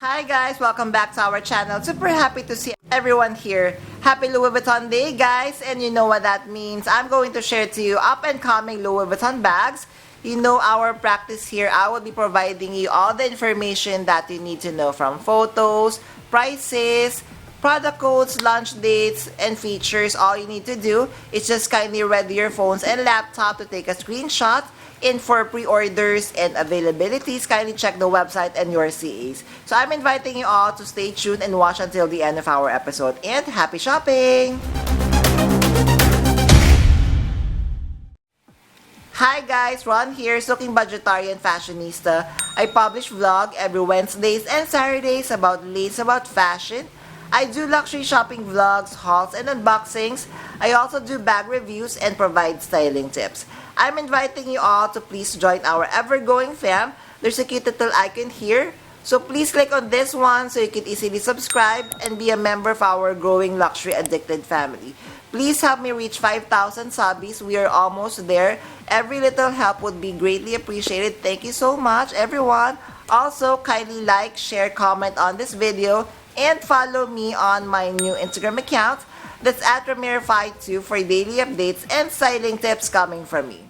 Hi guys, welcome back to our channel. Super happy to see everyone here. Happy Louis Vuitton Day guys, and you know what that means. I'm going to share to you up and coming Louis Vuitton bags. You know our practice here, I will be providing you all the information that you need to know, from photos, prices, product codes, launch dates, and features. All you need to do is just kindly ready your phones and laptop to take a screenshot. And for pre-orders and availabilities, kindly check the website and your CAs. So I'm inviting you all to stay tuned and watch until the end of our episode. And happy shopping! Hi guys, Ron here, Looking Budgetarian Fashionista. I publish vlog every Wednesdays and Saturdays about lace, about fashion. I do luxury shopping vlogs, hauls, and unboxings. I also do bag reviews and provide styling tips. I'm inviting you all to please join our ever-growing fam. There's a cute little icon here. So please click on this one so you can easily subscribe and be a member of our growing luxury addicted family. Please help me reach 5,000 subbies. We are almost there. Every little help would be greatly appreciated. Thank you so much, everyone. Also, kindly like, share, comment on this video, and follow me on my new Instagram account. That's at Ramir52 for daily updates and styling tips coming from me.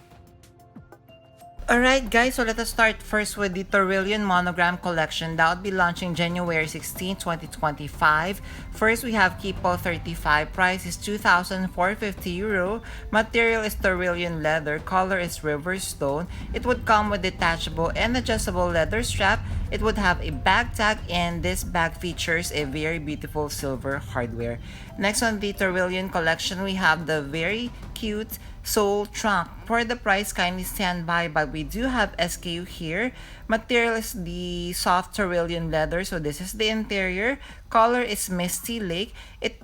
Alright guys, so let us start first with the Taurillon monogram collection that will be launching January 16, 2025. First, we have Keepo 35, price is €2,450. Material is Taurillon leather, color is river stone. It would come with detachable and adjustable leather strap. It would have a bag tag, and this bag features a very beautiful silver hardware. Next on the Taurillon collection, we have the very cute sole trunk. For the price, kindly stand by, but we do have SKU here. Material is the soft Taurillon leather, so this is the interior. Color is Misty Lake.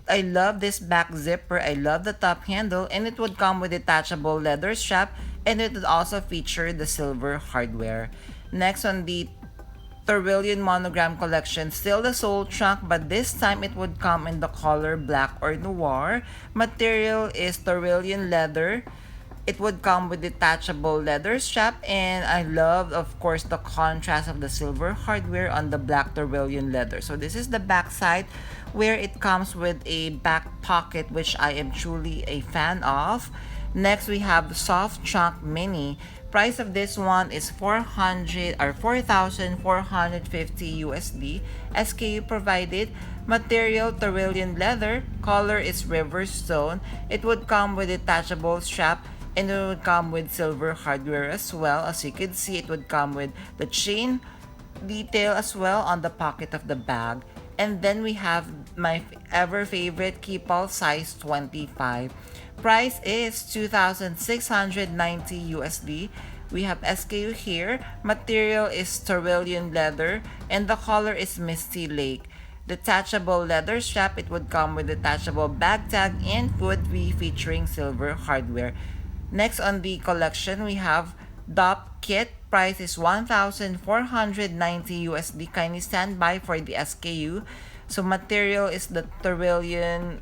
I love this back zipper. I love the top handle, and it would come with detachable leather strap, and it would also feature the silver hardware. Next on the Taurillon monogram collection, still the sole trunk, but this time it would come in the color black or noir. Material is Taurillon leather. It would come with detachable leather strap, and I love, of course, the contrast of the silver hardware on the black Taurillon leather. So this is the back side, where it comes with a back pocket, which I am truly a fan of. Next, we have soft trunk mini. Price of this one is $4,450. SKU provided. Material Taurillon leather. Color is river stone. It would come with detachable strap, and it would come with silver hardware as well. As you can see, it would come with the chain detail as well on the pocket of the bag. And then we have my ever favorite Keepo size 25. Price is $2,690. We have SKU here. Material is Taurillon leather, and the color is Misty Lake. Detachable leather strap. It would come with detachable bag tag and would be featuring silver hardware. Next on the collection, we have DOP kit. Price is $1,490. Kindly stand by for the SKU. So material is the Taurillon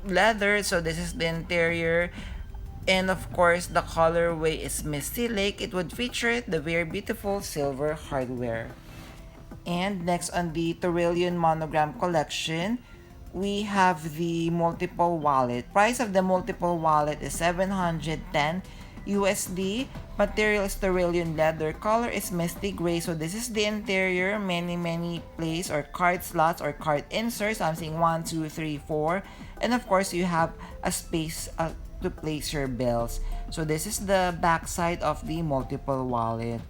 leather, so this is the interior, and of course the colorway is Misty Lake. It would feature the very beautiful silver hardware. And next on the Taurillon monogram collection, we have the multiple wallet. Price of the multiple wallet is $710. Material is Taurillon leather. Color is Misty Gray. So this is the interior. Many place or card slots or card inserts. I'm seeing 1, 2, 3, 4. And of course, you have a space to place your bills. So this is the back side of the multiple wallet.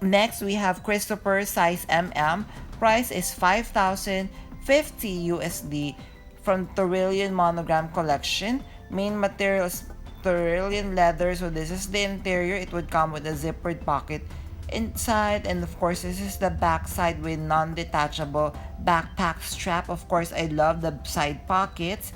Next, we have Christopher size MM. Price is $5,050 from Taurillon monogram collection. Main material is Taurillon leather, so this is the interior. It would come with a zippered pocket inside, and of course this is the back side with non-detachable backpack strap. Of course, I love the side pockets.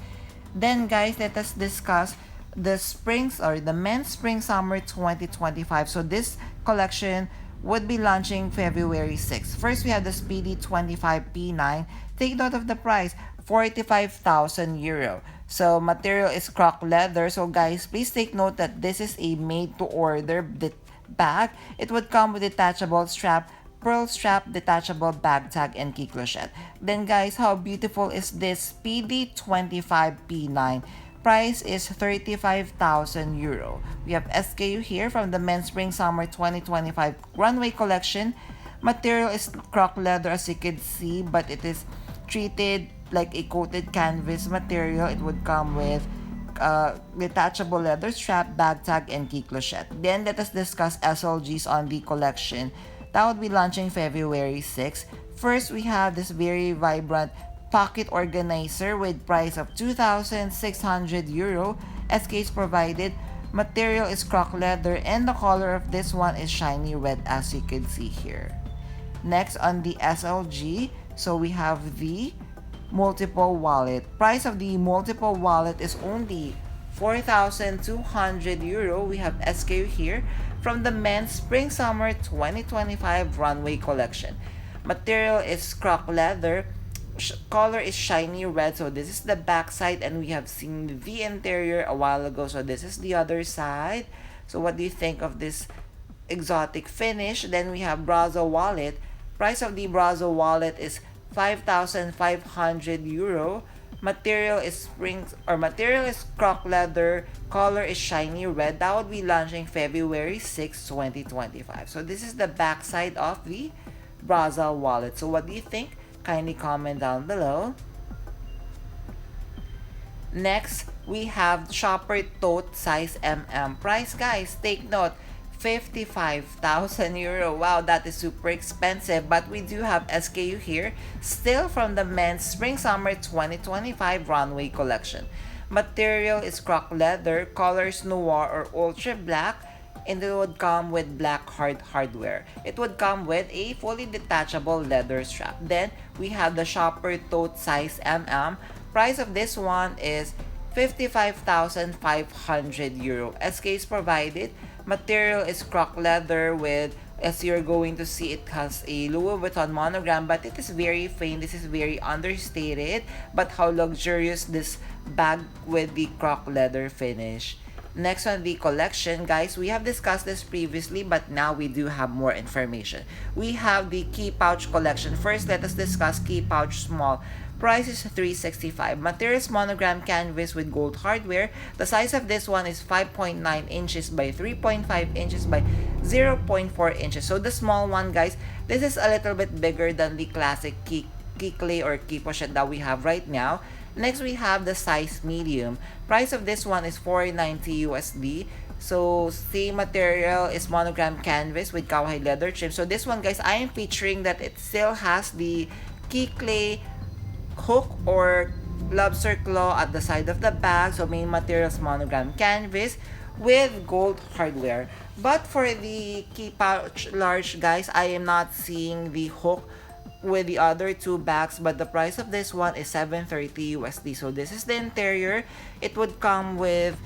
Then guys, let us discuss the springs or the men's spring summer 2025. So this collection would be launching February 6th. First, we have the Speedy 25 P9. Take note of the price, €45,000. So material is CROC leather. So guys, please take note that this is a made to order bag. It would come with detachable strap, pearl strap, detachable bag tag, and key clochette. Then guys, how beautiful is this Speedy 25P9? Price is 35,000 euro. We have SKU here from the men's spring summer 2025 runway collection. Material is croc leather as you can see, but it is treated like a coated canvas material. It would come with detachable leather strap, bag tag, and key clochette. Then let us discuss SLGs on the collection. That would be launching February 6. First, we have this very vibrant pocket organizer with price of 2,600 euro. SKs provided. Material is croc leather and the color of this one is shiny red as you can see here. Next on the SLG, so we have the multiple wallet. Price of the multiple wallet is only 4,200 euro. We have SKU here from the men's spring summer 2025 runway collection. Material is croc leather. Color is shiny red. So this is the back side and we have seen the interior a while ago. So this is the other side. So what do you think of this exotic finish? Then we have Brazo wallet. Price of the Brazo wallet is 5,500 euro. Material is croc leather. Color is shiny red. That would be launching February 6, 2025. So this is the back side of the Brazo wallet. So what do you think? Kindly comment down below. Next, we have shopper tote size MM. Price guys, take note, 55,000 euro. Wow, that is super expensive, but we do have SKU here, still from the men's spring summer 2025 runway collection. Material is croc leather, colors noir or ultra black, and it would come with black hardware. It would come with a fully detachable leather strap. Then we have the shopper tote size MM. Price of this one is 55,500 euro. SKs provided. Material is croc leather with, as you're going to see, it has a Louis Vuitton monogram, but it is very faint. This is very understated, but how luxurious this bag with the croc leather finish. Next on the collection, guys, we have discussed this previously, but now we do have more information. We have the key pouch collection. First, let us discuss key pouch small. Price is 365. Materials monogram canvas with gold hardware. The size of this one is 5.9 inches by 3.5 inches by 0.4 inches. So the small one, guys, this is a little bit bigger than the classic key clay or key pochette that we have right now. Next, we have the size medium. Price of this one is 490 USD. So, same material is monogram canvas with cowhide leather trim. So, this one, guys, I am featuring that it still has the key clay hook or lobster claw at the side of the bag. So, main material is monogram canvas with gold hardware. But for the key pouch large, guys, I am not seeing the hook with the other two bags, but the price of this one is 730 USD. So this is the interior. It would come with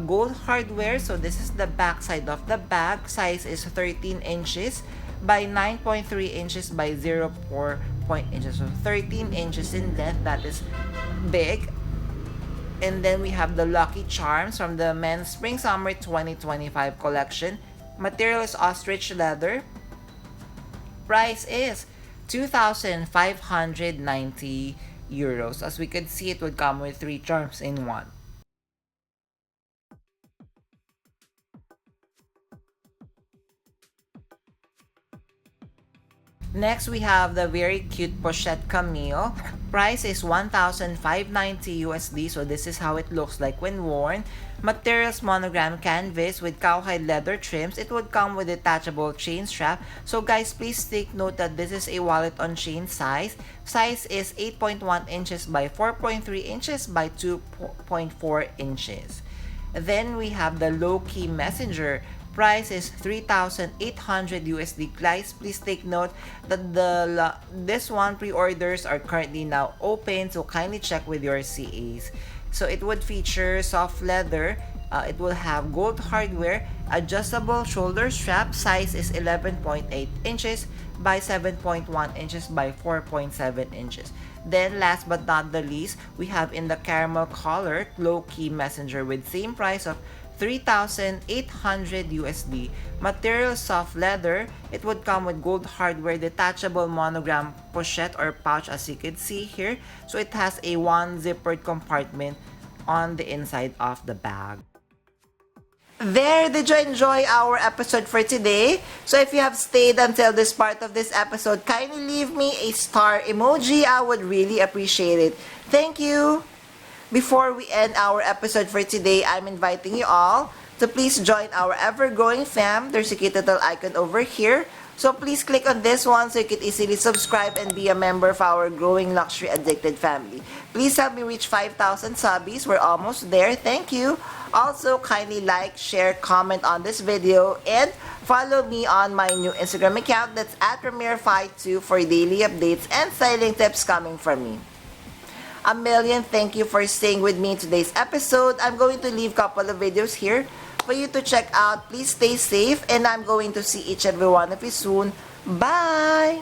gold hardware. So this is the back side of the bag. Size is 13 inches by 9.3 inches by 0.4 inches. So 13 inches in length. That is big. And then we have the Lucky Charms from the men's spring summer 2025 collection. Material is ostrich leather. Price is 2,590 euros. As we could see, it would come with 3 charms in one. Next, we have the very cute Pochette Camille. Price is 1,590 USD. So this is how it looks like when worn. Materials monogram canvas with cowhide leather trims. It would come with detachable chain strap. So guys, please take note that this is a wallet on chain size. Size is 8.1 inches by 4.3 inches by 2.4 inches. Then we have the low-key messenger. Price is 3,800 USD. Guys, please take note that this one pre-orders are currently now open, so kindly check with your CAs. So it would feature soft leather. It will have gold hardware, adjustable shoulder strap. Size is 11.8 inches by 7.1 inches by 4.7 inches. Then last but not the least, we have in the caramel color low-key messenger with same price of 3,800 USD. Material soft leather. It would come with gold hardware, detachable monogram pochette or pouch as you can see here. So it has a one zippered compartment on the inside of the bag. There, did you enjoy our episode for today? So if you have stayed until this part of this episode, kindly leave me a star emoji. I would really appreciate it. Thank you. Before we end our episode for today, I'm inviting you all to please join our ever-growing fam. There's a cute little icon over here. So please click on this one so you can easily subscribe and be a member of our growing luxury addicted family. Please help me reach 5,000 subbies. We're almost there. Thank you. Also, kindly like, share, comment on this video, and follow me on my new Instagram account that's at Premiere52 for daily updates and styling tips coming from me. A million thank you for staying with me in today's episode. I'm going to leave a couple of videos here for you to check out. Please stay safe, and I'm going to see each and every one of you soon. Bye!